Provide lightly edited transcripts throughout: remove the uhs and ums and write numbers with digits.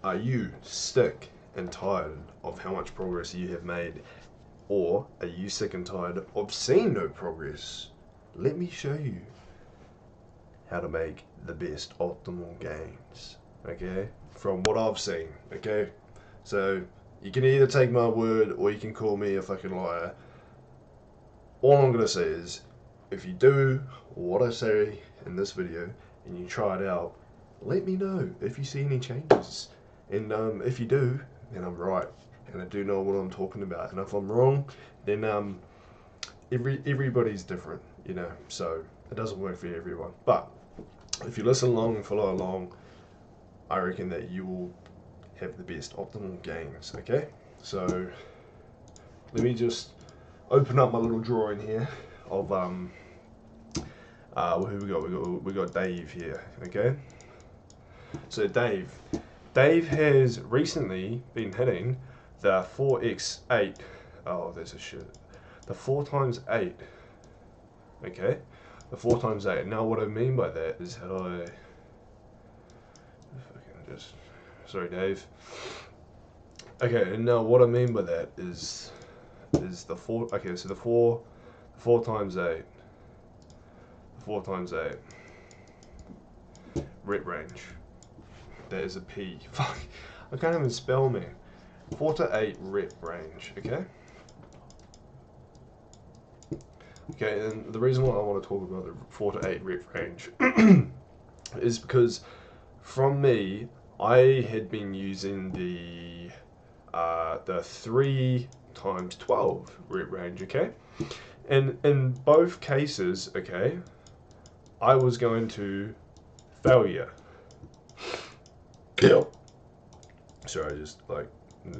Are you sick and tired of how much progress you have made? Or are you sick and tired of seeing no progress? Let me show you how to make the best optimal gains, okay? From what I've seen, okay? So, you can either take my word or you can call me a fucking liar. All I'm gonna say is, if you do what I say in this video and you try it out, let me know if you see any changes. And if you do, then I'm right, and I do know what I'm talking about. And if I'm wrong, then everybody's different, you know. So it doesn't work for everyone. But if you listen along and follow along, I reckon that you will have the best optimal gains. Okay, so let me just open up my little drawing here of who we got Dave here. Okay, so Dave has recently been hitting the 4x8. Oh, there's a shit. The 4 times 8. Okay, the 4 times 8. Now, what I mean by that is how I just. Sorry, Dave. Okay, and now what I mean by that is the 4. Okay, so the 4 times 8. 4 times 8. Rep range. That is a P. Fuck, I can't even spell, man. 4 to 8 rep range, okay? Okay, and the reason why I want to talk about the 4 to 8 rep range is because from me, I had been using the 3 times 12 rep range, okay? And in both cases, okay, I was going to failure. Sorry, I just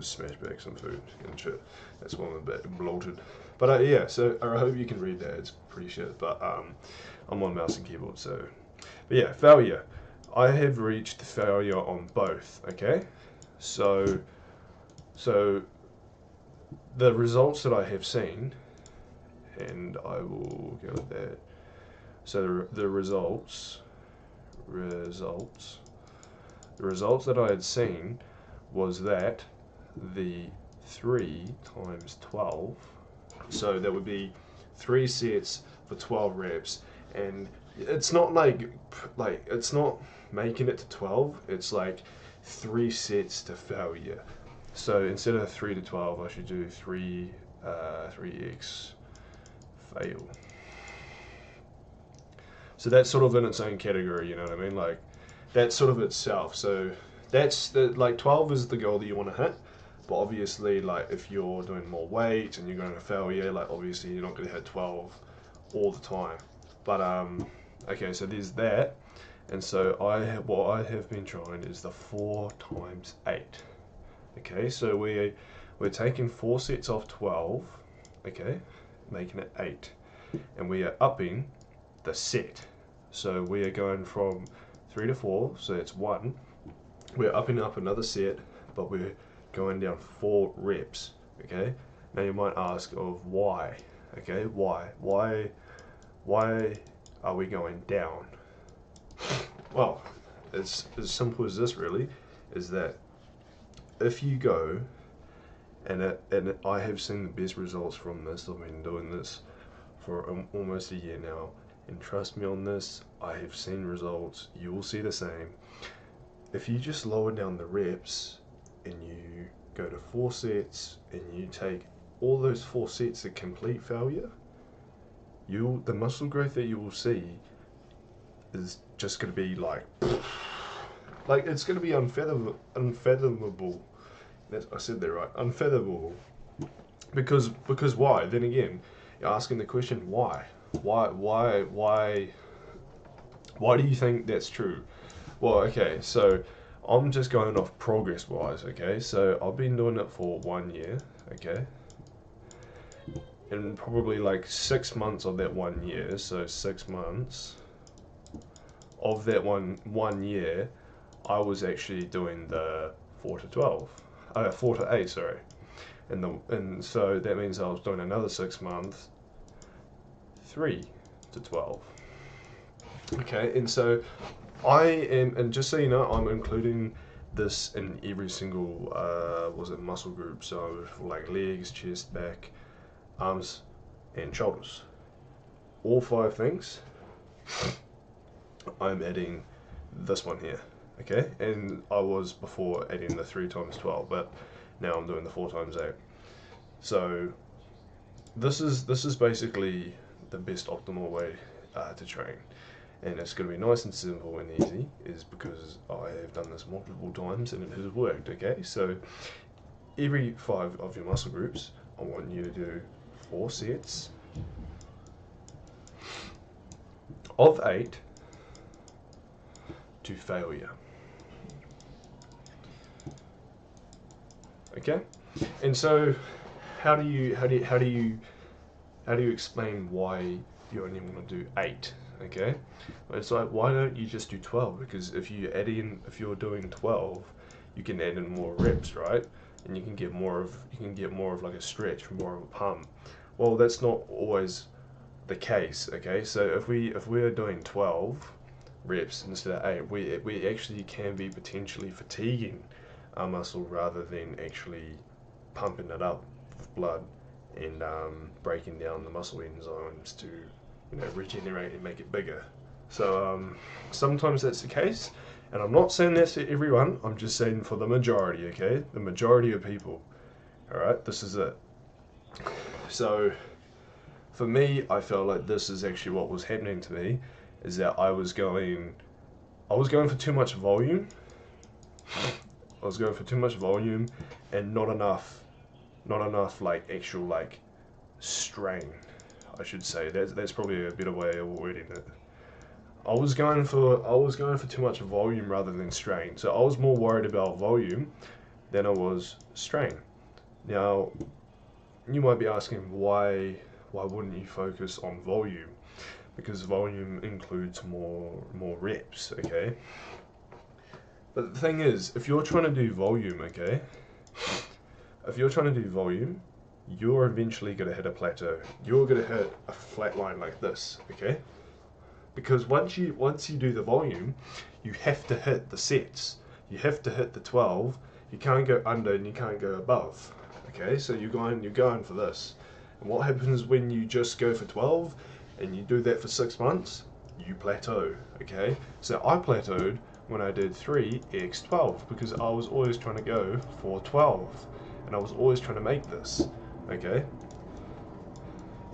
smashed back some food and shit. That's why I'm a bit bloated. But yeah, so I hope you can read that. It's pretty shit. But I'm on mouse and keyboard, so. But yeah, failure. I have reached failure on both. Okay, so the results that I have seen, and I will go with that. So the results that I had seen was that the 3 times 12, so that would be 3 sets for 12 reps, and it's not like it's not making it to 12, it's like 3 sets to failure. So instead of 3 to 12, I should do 3x fail. So that's sort of in its own category, you know what I mean? Like, that's sort of itself. So that's 12 is the goal that you want to hit. But obviously, like, if you're doing more weight and you're going to failure, like, obviously you're not going to hit 12 all the time. But okay, so there's that. And so what I have been trying is the 4 times 8. Okay, so we're taking 4 sets off 12. Okay, making it 8, and we are upping the set. So we are going from 3 to 4, so it's 1. We're upping up another set, but we're going down 4 reps. Okay, now you might ask of why. Okay, why are we going down? Well, it's as simple as this, really, is that if you go, and I have seen the best results from this. I've been doing this for almost a year now, and trust me on this, I have seen results. You will see the same. If you just lower down the reps and you go to 4 sets and you take all those 4 sets to complete failure, the muscle growth that you will see is just going to be like it's going to be unfathomable. I said that right, unfathomable. Because why? Then again, you're asking the question why? Why do you think that's true? Well, okay, so I'm just going off progress wise, okay? So I've been doing it for 1 year, okay? And probably like 6 months of that 1 year, so 6 months of that one year, I was actually doing the 4 to 12. 4 to 8, sorry. And so that means I was doing another 6 months, 3 to 12. Okay, and so I am, and just so you know, I'm including this in every single muscle group. So for like legs, chest, back, arms, and shoulders. All 5 things. I'm adding this one here, okay? And I was before adding the 3 times 12, but now I'm doing the 4 times 8. So this is basically the best optimal way to train, and it's going to be nice and simple and easy, is because I have done this multiple times and it has worked, okay? So every 5 of your muscle groups, I want you to do 4 sets of 8 to failure. Okay? And so how do you explain why you only want to do 8? Okay? Well, it's like, why don't you just do 12? Because if you're doing 12, you can add in more reps, right? And you can get more of like a stretch, more of a pump. Well, that's not always the case, okay? So if we're doing 12 reps instead of 8, we actually can be potentially fatiguing our muscle rather than actually pumping it up with blood and breaking down the muscle enzymes to, you know, regenerate and make it bigger. So sometimes that's the case, and I'm not saying that's for everyone, I'm just saying for the majority, okay? The majority of people. Alright, this is it. So for me, I felt like this is actually what was happening to me, is that I was going for too much volume. I was going for too much volume and not enough like actual like strain, I should say. That's probably a better way of wording it. I was going for too much volume rather than strain. So I was more worried about volume than I was strain. Now, you might be asking why wouldn't you focus on volume? Because volume includes more reps, okay? But the thing is, if you're trying to do volume, okay? If you're trying to do volume, you're eventually going to hit a plateau. You're going to hit a flat line like this, okay? Because once you do the volume, you have to hit the sets. You have to hit the 12. You can't go under and you can't go above. Okay, so you're going for this. And what happens when you just go for 12 and you do that for 6 months? You plateau. Okay, so I plateaued when I did 3x12 because I was always trying to go for 12, and I was always trying to make this. Okay,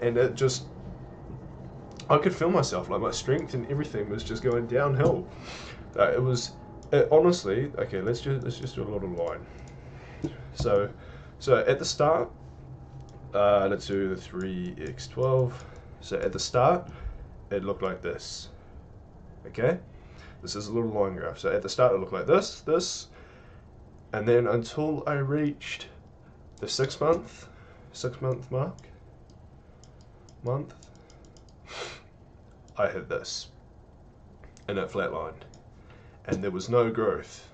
and it just, I could feel myself, like my strength and everything was just going downhill. Honestly, okay, let's just do a little line. So at the start, let's do the 3x12. So at the start, it looked like this. Okay, this is a little line graph. So at the start, it looked like this, and then until I reached the 6 month mark, I hit this, and it flatlined, and there was no growth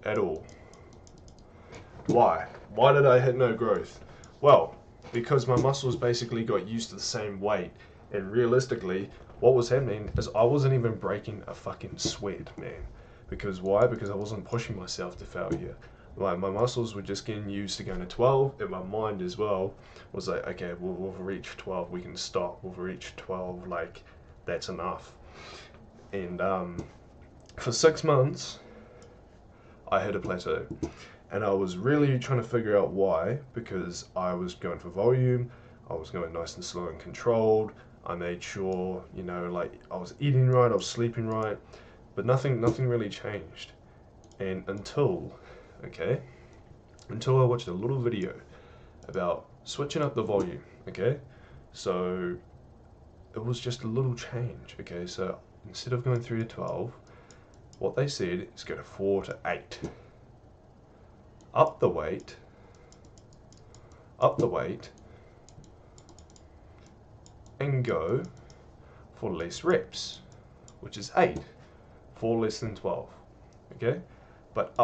at all. Why? Why did I hit no growth? Well, because my muscles basically got used to the same weight, and realistically, what was happening is I wasn't even breaking a fucking sweat, man. Because why? Because I wasn't pushing myself to failure. Like, my muscles were just getting used to going to 12, and my mind as well was like, okay, we've reached 12, we can stop. We've reached 12, like, that's enough. And for 6 months, I hit a plateau. And I was really trying to figure out why, because I was going for volume, I was going nice and slow and controlled, I made sure, you know, like, I was eating right, I was sleeping right, but nothing really changed. And until I watched a little video about switching up the volume, okay? So it was just a little change, okay? So instead of going 3 to 12, what they said is go to 4 to 8. Up the weight, and go for less reps, which is 8, 4 less than 12, okay? But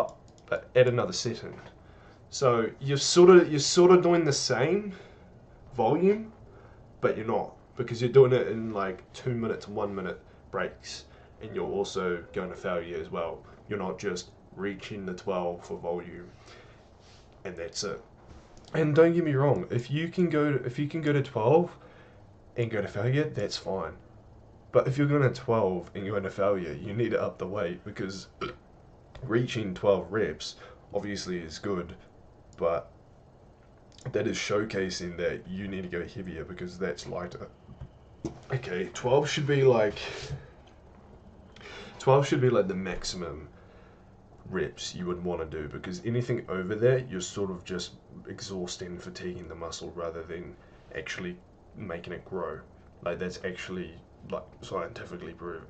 add another set in. So you're sort of doing the same volume, but you're not, because you're doing it in like 2 minute to 1 minute breaks, and you're also going to failure as well. You're not just reaching the 12 for volume and that's it. And don't get me wrong, if you can go to 12 and go to failure, that's fine. But if you're going to 12 and you're going to failure, you need to up the weight, because reaching 12 reps obviously is good, but that is showcasing that you need to go heavier because that's lighter. Okay, 12 should be like the maximum reps you would want to do, because anything over that, you're sort of just exhausting, fatiguing the muscle rather than actually making it grow. Like, that's actually like scientifically proven.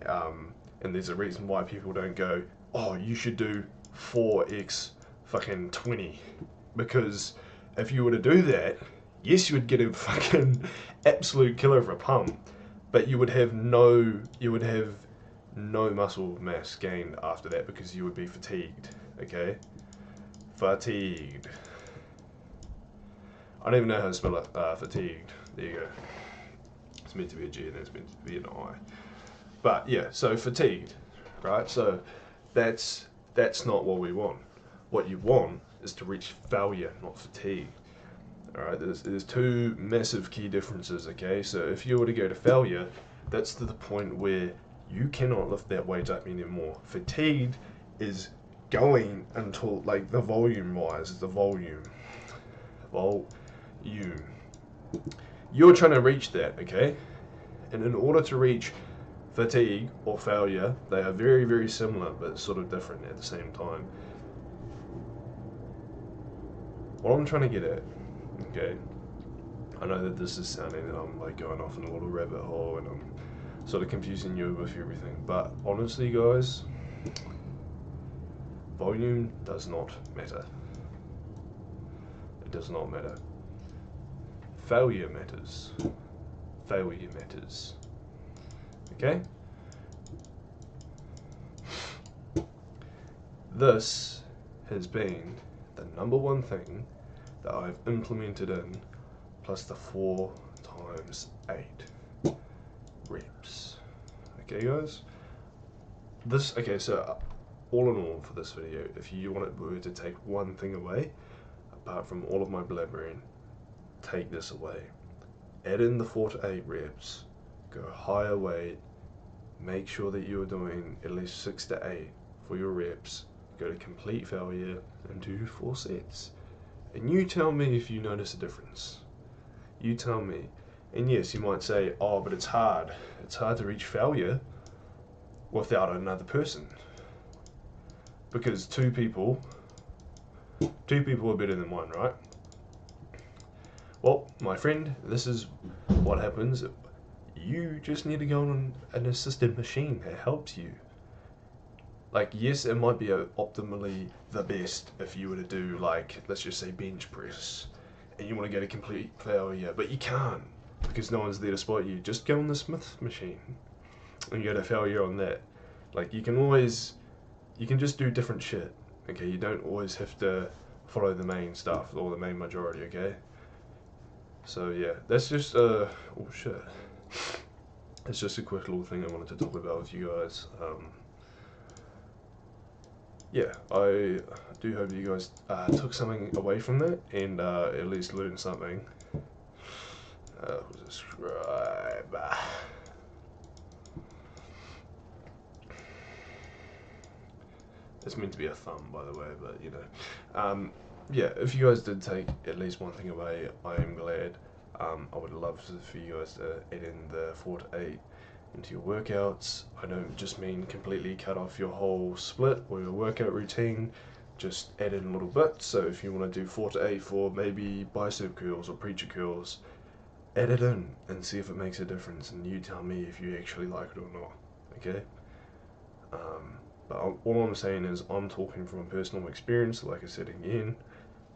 And there's a reason why people don't go, oh, you should do 4x fucking 20, because if you were to do that, yes, you would get a fucking absolute killer of a pump, but you would have no muscle mass gained after that, because you would be fatigued. Okay, fatigued. I don't even know how to spell it. Fatigued. There you go. It's meant to be a G and it's meant to be an I. But yeah, so fatigued, right? So that's not what we want. What you want is to reach failure, not fatigue. All right, there's two massive key differences. Okay, so if you were to go to failure, that's to the point where you cannot lift that weight up anymore. Fatigued is going until, like, the volume wise, the volume. You're trying to reach that, okay? And in order to reach fatigue or failure, they are very, very similar, but sort of different at the same time. What I'm trying to get at, okay, I know that this is sounding that I'm like going off in a little rabbit hole and I'm sort of confusing you with everything, but honestly, guys, volume does not matter. It does not matter. Failure matters. Failure matters. Okay? This has been the number one thing that I've implemented in, plus the 4 times 8 reps. Okay, guys? So all in all for this video, if you were to take one thing away, apart from all of my blabbering, take this away. Add in the 4 to 8 reps, go higher weight, make sure that you're doing at least 6 to 8 for your reps, go to complete failure, and do 4 sets. And you tell me if you notice a difference. You tell me. And yes, you might say, oh, but it's hard. It's hard to reach failure without another person. Because two people are better than one, right? Well, my friend, this is what happens. You just need to go on an assisted machine that helps you. Like, yes, it might be optimally the best if you were to do, like, let's just say bench press, and you want to go to complete failure, but you can't, because no one's there to spot you. Just go on the Smith machine and go to failure on that. Like, you can just do different shit, okay? You don't always have to follow the main stuff, or the main majority, okay? So yeah, that's just, oh shit. It's just a quick little thing I wanted to talk about with you guys. Yeah, I do hope you guys took something away from that and at least learned something. Subscribe. It's meant to be a thumb, by the way, but you know. Yeah, if you guys did take at least one thing away, I am glad. I would love for you guys to add in the 4 to 8 into your workouts. I don't just mean completely cut off your whole split or your workout routine, just add in a little bit. So if you want to do 4 to 8 for maybe bicep curls or preacher curls, add it in and see if it makes a difference, and you tell me if you actually like it or not, okay? But all I'm saying is I'm talking from a personal experience, like I said again,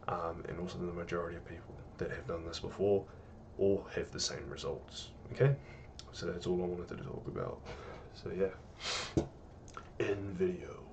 and also the majority of people that have done this before all have the same results, okay? So that's all I wanted to talk about. So yeah, end video.